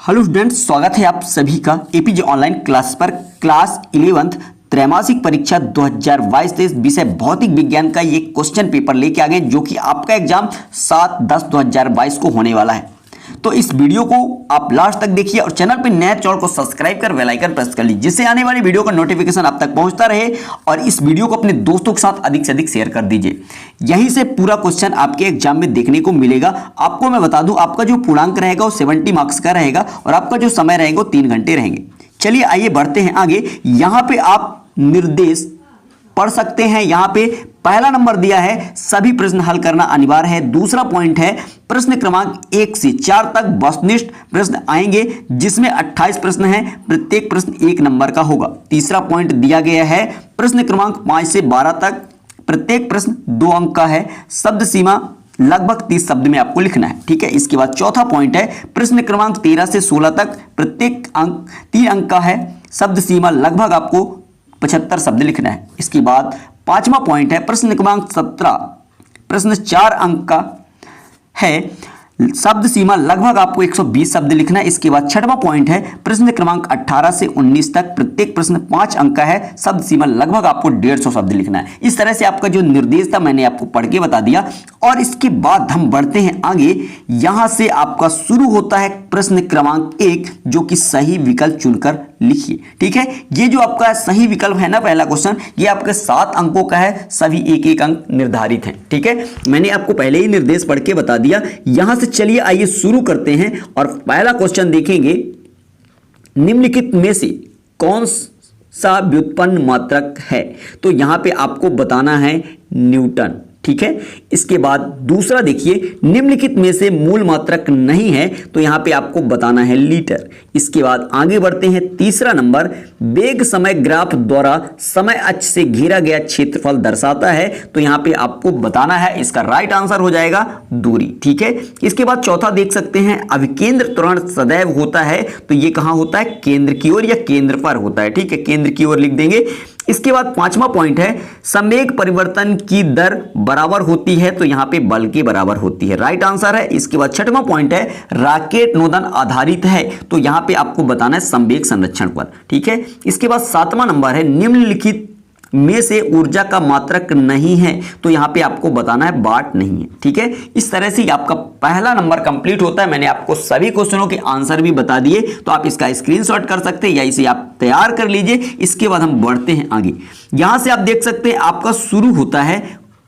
Hello students, स्वागत है आप सभी का एपीजे ऑनलाइन क्लास पर। क्लास 11th त्रैमासिक परीक्षा 2022-23 विषय भौतिक विज्ञान का ये क्वेश्चन पेपर लेके आ गए जो कि आपका एग्जाम 7/10/2022 को होने वाला है। तो इस वीडियो को आप लास्ट तक देखिए और चैनल पे नए चैनल को सब्सक्राइब कर बेल आइकन प्रेस कर लीजिए जिससे आने वाली वीडियो का नोटिफिकेशन आप तक पहुंचता रहे। और इस वीडियो को अपने दोस्तों के साथ अधिक से अधिक शेयर कर दीजिए। यहीं से पूरा क्वेश्चन आपके एग्जाम में देखने को मिलेगा। आपको मैं बता दूं, आपका जो पूर्णांक रहेगा वो 70 मार्क्स का रहेगा और आपका जो समय रहेगा वो 3 घंटे रहेंगे। चलिए आइए बढ़ते हैं आगे। यहां पे आप निर्देश पढ़ सकते हैं। यहां पे पहला नंबर दिया है सभी प्रश्न हल करना अनिवार्य है। दूसरा पॉइंट है प्रश्न क्रमांक 1 से 4 तक वस्तुनिष्ठ प्रश्न आएंगे जिसमें 28 प्रश्न हैं, प्रत्येक प्रश्न 1 नंबर का होगा। तीसरा पॉइंट दिया गया है प्रश्न क्रमांक 5 से 12 तक प्रत्येक प्रश्न 2 अंक का है। शब्द सीमा लगभग 30 शब्द में आपको लिखना है, ठीक है। इसके बाद चौथा पॉइंट है प्रश्न क्रमांक 13 से 16 तक प्रत्येक अंक 3 अंक का है। शब्द सीमा लगभग आपको 75 शब्द लिखना है। इसके बाद पांचवा पॉइंट है प्रश्न क्रमांक 17 प्रश्न 4 अंक का है। शब्द सीमा लगभग आपको 120 शब्द लिखना है। इसके बाद छठवां पॉइंट है प्रश्न क्रमांक 18 से 19 तक प्रत्येक प्रश्न 5 अंक का है। शब्द सीमा लगभग आपको 150 शब्द लिखना है। इस तरह से आपका जो निर्देश था मैंने आपको पढ़ के बता दिया। और इसके बाद हम बढ़ते हैं आगे। यहां से आपका शुरू होता है प्रश्न क्रमांक 1 जो कि सही विकल्प चुनकर लिखिए, ठीक है। ये जो आपका सही विकल्प है ना, पहला क्वेश्चन, ये आपके 7 अंकों का है। सभी 1-1 अंक निर्धारित हैं, ठीक है। मैंने आपको पहले ही निर्देश पढ़ के बता दिया। यहां से चलिए आइए शुरू करते हैं और पहला क्वेश्चन देखेंगे। निम्नलिखित में से कौन सा व्युत्पन्न मात्रक है? तो यहां पे आपको बताना है न्यूटन, ठीक है। इसके बाद दूसरा देखिए, निम्नलिखित में से मूल मात्रक नहीं है, तो यहां पे आपको बताना है लीटर। इसके बाद आगे बढ़ते हैं। तीसरा नंबर, वेग समय ग्राफ द्वारा समय अक्ष से घेरा गया क्षेत्रफल दर्शाता है, तो यहां पे आपको बताना है। इसका राइट आंसर हो जाएगा दूरी, ठीक है। इसके बाद चौथा देख सकते हैं, अभिकेंद्र त्वरण सदैव होता है, तो ये कहां होता है? केंद्र की ओर या केंद्र पर होता है, ठीक है। केंद्र की ओर लिख देंगे। इसके बाद पांचवा पॉइंट है संवेग परिवर्तन की दर बराबर होती है, तो यहां पे बल के बराबर होती है, राइट आंसर है। इसके बाद छठवां पॉइंट है रॉकेट नोदन आधारित है, तो यहां पे आपको बताना है संवेग संरक्षण पर, ठीक है। इसके बाद 7वां नंबर है निम्नलिखित में से ऊर्जा का मात्रक नहीं है, तो यहां पे आपको बताना है वाट नहीं है, ठीक है। इस तरह से आपका पहला नंबर कंप्लीट होता है। मैंने आपको सभी क्वेश्चनों के आंसर भी बता दिए, तो आप इसका स्क्रीनशॉट कर सकते हैं या इसे आप तैयार कर लीजिए। इसके बाद हम बढ़ते हैं आगे। यहां से आप देख सकते हैं आपका शुरू होता है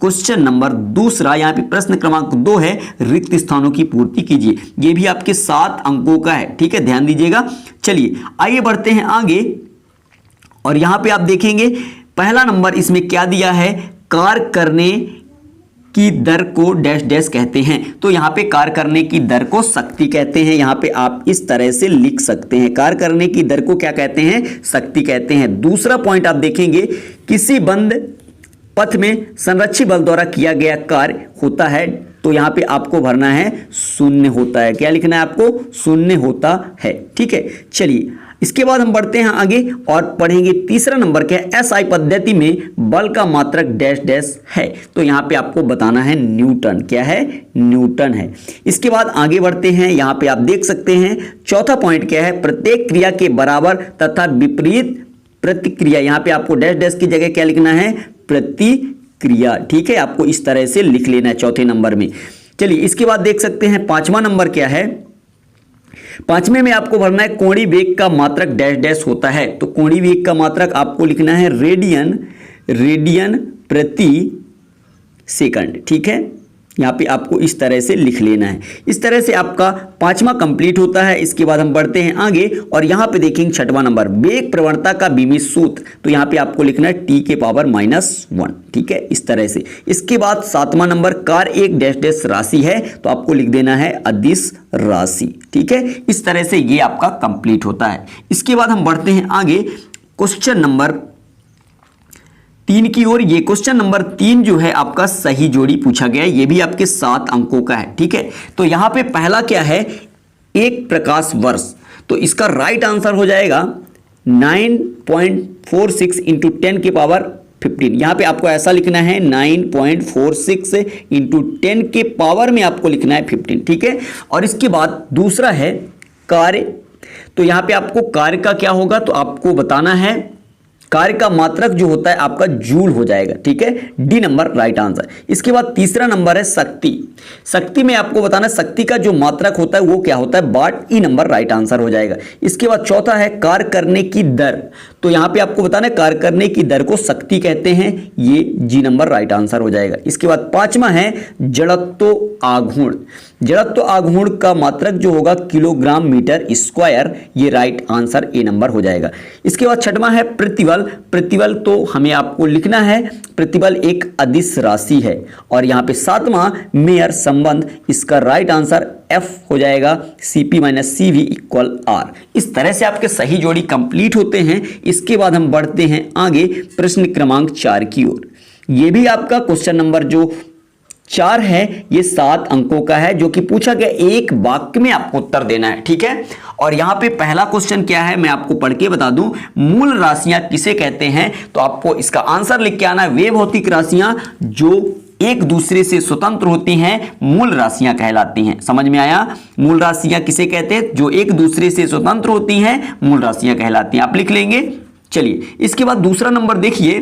क्वेश्चन नंबर दूसरा। यहां पे प्रश्न क्रमांक 2 है, रिक्त स्थानों की पूर्ति कीजिए। यह भी आपके 7 अंकों का है, ठीक है, ध्यान दीजिएगा। चलिए आइए बढ़ते हैं आगे। और यहां पे आप देखेंगे पहला नंबर इसमें क्या दिया है? कार्य करने की दर को डैश डैश कहते हैं, तो यहां पे कार्य करने की दर को शक्ति कहते हैं। यहां पे आप इस तरह से लिख सकते हैं, कार्य करने की दर को क्या कहते हैं? शक्ति कहते हैं। दूसरा पॉइंट आप देखेंगे, किसी बंद पथ में संरक्षित बल द्वारा किया गया कार्य होता है, तो यहां पे आपको भरना है 0 होता है। क्या लिखना है आपको? 0 होता है, ठीक है। चलिए इसके बाद हम बढ़ते हैं आगे और पढ़ेंगे तीसरा नंबर क्या है? एसआई पद्धति में बल का मात्रक डैश डैश है, तो यहां पे आपको बताना है न्यूटन। क्या है? न्यूटन है। इसके बाद आगे बढ़ते हैं। यहां पे आप देख सकते हैं चौथा पॉइंट क्या है? प्रत्येक क्रिया के बराबर तथा विपरीत प्रतिक्रिया। यहां पे आपको डैश डैश की जगह क्या लिखना है? प्रतिक्रिया, ठीक है। आपको इस तरह से लिख लेना है चौथे नंबर में। चलिए इसके बाद देख सकते हैं 5वां नंबर क्या है? 5वें में आपको भरना है कोणीय वेग का मात्रक डैश डैश होता है, तो कोणीय वेग का मात्रक आपको लिखना है रेडियन प्रति सेकंड, ठीक है। यहां पे आपको इस तरह से लिख लेना है। इस तरह से आपका 5वां कंप्लीट होता है। इसके बाद हम बढ़ते हैं आगे और यहां पे देखेंगे 6वां नंबर, वेग प्रवणता का बीमित सूत्र, तो यहां पे आपको लिखना है t के पावर -1, ठीक है, इस तरह से। इसके बाद 7वां नंबर, कार एक डैश डैश राशि है, तो आपको लिख देना है अदिश राशि, ठीक है। इस तरह से ये आपका कंप्लीट होता है। इसके बाद हम बढ़ते हैं आगे क्वेश्चन नंबर 3 की ओर। ये क्वेश्चन नंबर 3 जो है आपका सही जोड़ी पूछा गया है, ये भी आपके 7 अंकों का है, ठीक है। तो यहां पे पहला क्या है? 1 प्रकाश वर्ष, तो इसका राइट आंसर हो जाएगा 9.46 इंटू 10 के पावर 15। यहां पे आपको ऐसा लिखना है 9.46 इंटू 10 के पावर में आपको लिखना है 15, ठीक है। और इसके बाद दूसरा है कार्य, तो यहां पे आपको कार्य का क्या होगा तो आपको बताना है, कार्य का मात्रक जो होता है आपका जूल हो जाएगा। ठीक है, डी नंबर राइट आंसर। इसके बाद तीसरा नंबर है शक्ति। शक्ति में आपको बताना शक्ति का जो मात्रक होता है वो क्या होता है, वाट, ई नंबर राइट आंसर हो जाएगा। इसके बाद चौथा है कार्य करने की दर, तो यहां पे आपको बताना है कार्य करने की दर को शक्ति कहते हैं, ये जी नंबर राइट आंसर हो जाएगा। इसके बाद पांचवा है जड़त्व आघूर्ण। जड़त्व आघूर्ण का मात्रक जो होगा किलोग्राम मीटर स्क्वायर, ये राइट आंसर ए नंबर हो जाएगा। इसके बाद छठवां है प्रतिबल। प्रतिबल तो हमें आपको लिखना है, प्रतिबल एक अदिश राशि है। और यहां पे सातवां मेयर संबंध, इसका राइट आंसर एफ हो जाएगा, CP - CV = R। इस तरह से आपके सही जोड़ी कंप्लीट होते हैं। इसके बाद हम बढ़ते हैं आगे प्रश्न क्रमांक 4 की ओर। यह भी आपका क्वेश्चन नंबर जो 4 है ये 7 अंकों का है, जो कि पूछा गया एक वाक्य में आपको उत्तर देना है। ठीक है, और यहां पे पहला क्वेश्चन क्या है मैं आपको पढ़ के बता दूं, मूल राशियां किसे कहते हैं, तो आपको इसका आंसर लिख के आना है, वे भौतिक राशियां जो एक दूसरे से स्वतंत्र होती हैं मूल राशियां कहलाती हैं। समझ में आया, मूल राशियां किसे कहते हैं, जो एक दूसरे से स्वतंत्र होती हैं मूल राशियां कहलाती हैं, आप लिख लेंगे। चलिए इसके बाद दूसरा नंबर देखिए,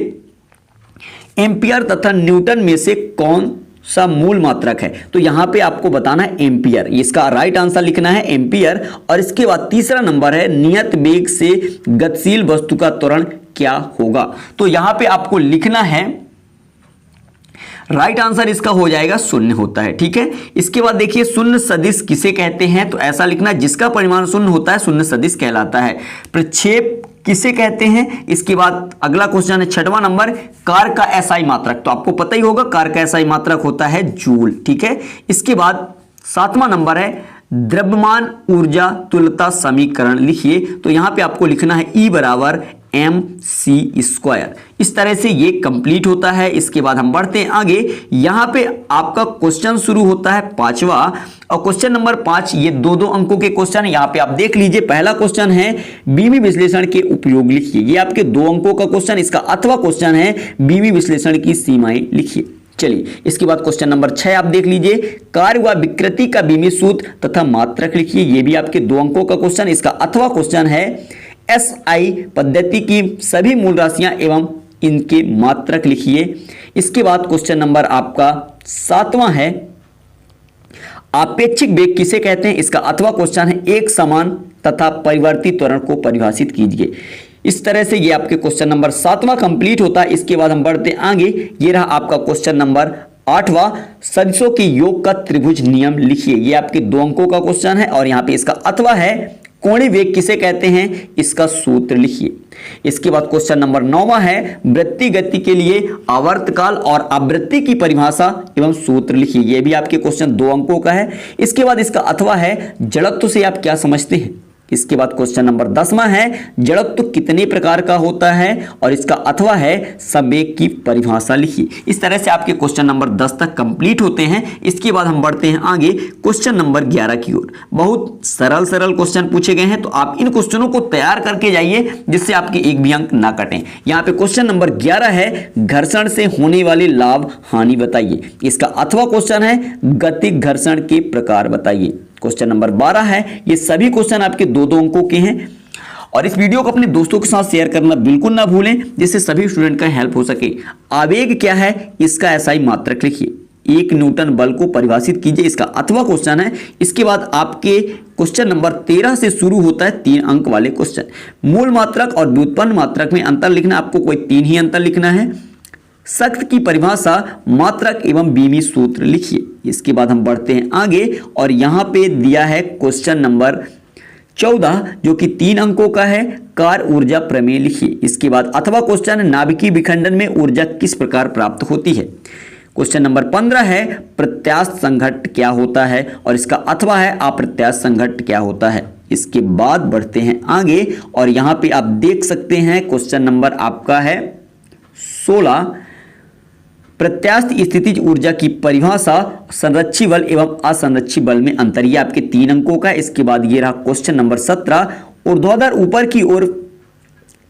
एम्पियर तथा न्यूटन में से कौन सा मूल मात्रक है, तो यहां पे आपको बताना है एम्पियर, इसका राइट आंसर लिखना है एम्पियर। और इसके बाद तीसरा नंबर है नियत वेग से गतिशील वस्तु का त्वरण क्या होगा, तो यहां पे आपको लिखना है राइट आंसर इसका हो जाएगा शून्य होता है। ठीक है, इसके बाद देखिए शून्य सदिश किसे कहते हैं, तो ऐसा लिखना जिसका परिमाण शून्य होता है शून्य सदिश कहलाता है। प्रक्षेप किसे कहते हैं, इसके बाद अगला क्वेश्चन है 6वां नंबर, कार्य का एसआई मात्रक, तो आपको पता ही होगा कार्य का एसआई मात्रक होता है जूल। ठीक है, इसके बाद 7वां नंबर है द्रव्यमान ऊर्जा तुल्यता समीकरण लिखिए, तो यहां पे आपको लिखना है E = mc²। इस तरह से ये कंप्लीट होता है। इसके बाद हम बढ़ते हैं आगे, यहां पे आपका क्वेश्चन शुरू होता है 5वां, और क्वेश्चन नंबर 5 ये 2-2 अंकों के क्वेश्चन, यहां पे आप देख लीजिए। पहला क्वेश्चन है बीमी विश्लेषण के उपयोग लिखिए, ये आपके 2 अंकों का क्वेश्चन, इसका अथवा क्वेश्चन है बीमी विश्लेषण की सीमाएं लिखिए। चलिए इसके बाद क्वेश्चन नंबर 6 आप देख लीजिए, कार्य व विकृति का बीमी सूत्र तथा मात्रक लिखिए, ये भी आपके 2 अंकों का क्वेश्चन, इसका अथवा क्वेश्चन है SI पद्धति की सभी मूल राशियां एवं इनके मात्रक लिखिए। इसके बाद क्वेश्चन नंबर आपका 7वां है आपेक्षिक वेग किसे कहते हैं, इसका अथवा क्वेश्चन है एक समान तथा परिवर्तित त्वरण को परिभाषित कीजिए। इस तरह से ये आपके क्वेश्चन नंबर 7वां कंप्लीट होता है। इसके बाद हम बढ़ते हैं आगे, ये रहा आपका क्वेश्चन नंबर 8वां, सदिशों के योग का त्रिभुज नियम लिखिए, ये आपके 2 अंकों का क्वेश्चन है। और यहां पे इसका अथवा है कोणीय वेग किसे कहते हैं, इसका सूत्र लिखिए। इसके बाद क्वेश्चन नंबर 9वां है वृत्तीय गति के लिए आवर्तकाल और आवृत्ति की परिभाषा एवं सूत्र लिखिए, यह भी आपके क्वेश्चन 2 अंकों का है। इसके बाद इसका अथवा है जड़त्व से आप क्या समझते हैं। इसके बाद क्वेश्चन नंबर 10वां है जड़त्व कितने प्रकार का होता है, और इसका अथवा है संवेग की परिभाषा लिखिए। इस तरह से आपके क्वेश्चन नंबर 10 तक कंप्लीट होते हैं। इसके बाद हम बढ़ते हैं आगे क्वेश्चन नंबर 11 की ओर। बहुत सरल क्वेश्चन पूछे गए हैं, तो आप इन क्वेश्चनों को तैयार करके जाइए जिससे आपके एक भी अंक ना कटें। यहाँ पे क्वेश्चन नंबर 11 है घर्षण से होने वाले लाभ हानि बताइए, इसका अथवा क्वेश्चन है गतिक घर्षण के प्रकार बताइए। क्वेश्चन नंबर 12 है, ये सभी क्वेश्चन आपके 2-2 अंकों के हैं। और इस वीडियो को अपने दोस्तों के साथ शेयर करना बिल्कुल ना भूलें, जिससे सभी स्टूडेंट का हेल्प हो सके। आवेग क्या है, इसका एसआई मात्रक लिखिए। 1 न्यूटन बल को परिभाषित कीजिए, इसका अथवा क्वेश्चन है। इसके बाद आपके क्वेश्चन नंबर 13 से शुरू होता है 3 अंक वाले क्वेश्चन। मूल मात्रक और व्युत्पन्न मात्रक में अंतर लिखना, आपको कोई 3 ही अंतर लिखना है। शक्त की परिभाषा, मात्रक एवं बीमी सूत्र लिखिए। इसके बाद हम बढ़ते हैं आगे, और यहां पे दिया है क्वेश्चन नंबर 14 जो कि 3 अंकों का है, कार्य ऊर्जा प्रमेय लिखिए। इसके बाद अथवा क्वेश्चन नाभिकीय विखंडन में ऊर्जा किस प्रकार प्राप्त होती है। क्वेश्चन नंबर 15 है प्रत्यास्थ संघट्ट क्या होता है, और इसका अथवा है अप्रत्यास्थ संघट्ट क्या होता है। इसके बाद बढ़ते हैं आगे, और यहां पे आप देख सकते हैं क्वेश्चन नंबर आपका है 16, प्रत्यास्थ स्थितिज ऊर्जा की परिभाषा, संरक्षी बल एवं असंरक्षी बल में अंतर, ये आपके 3 अंकों का है। इसके बाद ये रहा क्वेश्चन नंबर 17, ऊर्ध्वाधर ऊपर की ओर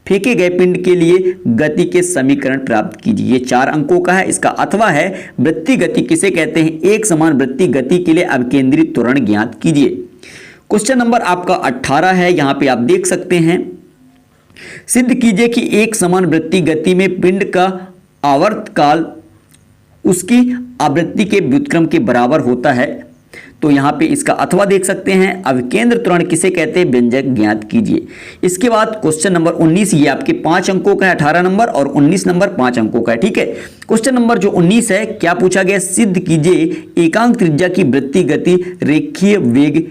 फेंके गए पिंड के लिए गति के समीकरण प्राप्त कीजिए, ये 4 अंकों का है। इसका अथवा है वृत्तीय गति किसे कहते हैं, एक समान वृत्तीय गति के लिए अभिकेंद्रित त्वरण ज्ञात कीजिए। क्वेश्चन नंबर आपका 18 है, यहां पे आप देख सकते हैं, सिद्ध कीजिए कि एक समान वृत्तीय गति में पिंड का आवर्तकाल उसकी आवृत्ति के व्युत्क्रम के बराबर होता है। तो यहां पे इसका अथवा देख सकते हैं, अविकेंद्र त्वरण किसे कहते हैं, व्यंजक ज्ञात कीजिए। इसके बाद क्वेश्चन नंबर 19, ये आपके 5 अंकों का है, 18 नंबर और 19 नंबर 5 अंकों का है, ठीक है। क्वेश्चन नंबर जो 19 है, क्या पूछा गया, सिद्ध कीजिए एकांक त्रिज्या की वृत्तीय गति रेखीय वेग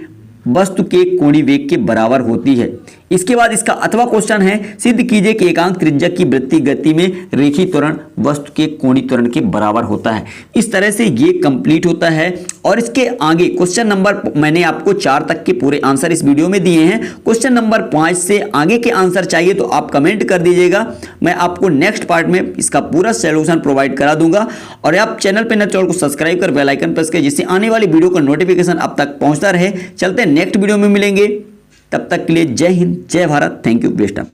वस्तु के कोणीय वेग के बराबर होती है। इसके बाद इसका अथवा क्वेश्चन है, सिद्ध कीजिए कि एकांक त्रिज्या की वृत्तीय गति में रेखीय त्वरण वस्तु के कोणीय त्वरण के बराबर होता है। इस तरह से ये कंप्लीट होता है। और इसके आगे क्वेश्चन नंबर, मैंने आपको 4 तक के पूरे आंसर इस वीडियो में दिए हैं। क्वेश्चन नंबर 5 से आगे के आंसर चाहिए तो आप कमेंट कर दीजिएगा, मैं आपको नेक्स्ट पार्ट में इसका पूरा सोल्यूशन प्रोवाइड करा दूंगा। और आप चैनल पर नए चैनल को सब्सक्राइब कर बेल आइकन प्रेस करें, जिससे आने वाली वीडियो का नोटिफिकेशन आप तक पहुंचता रहे। चलते हैं नेक्स्ट वीडियो में मिलेंगे, तब तक के लिए जय हिंद, जय Bharat, thank you, best of.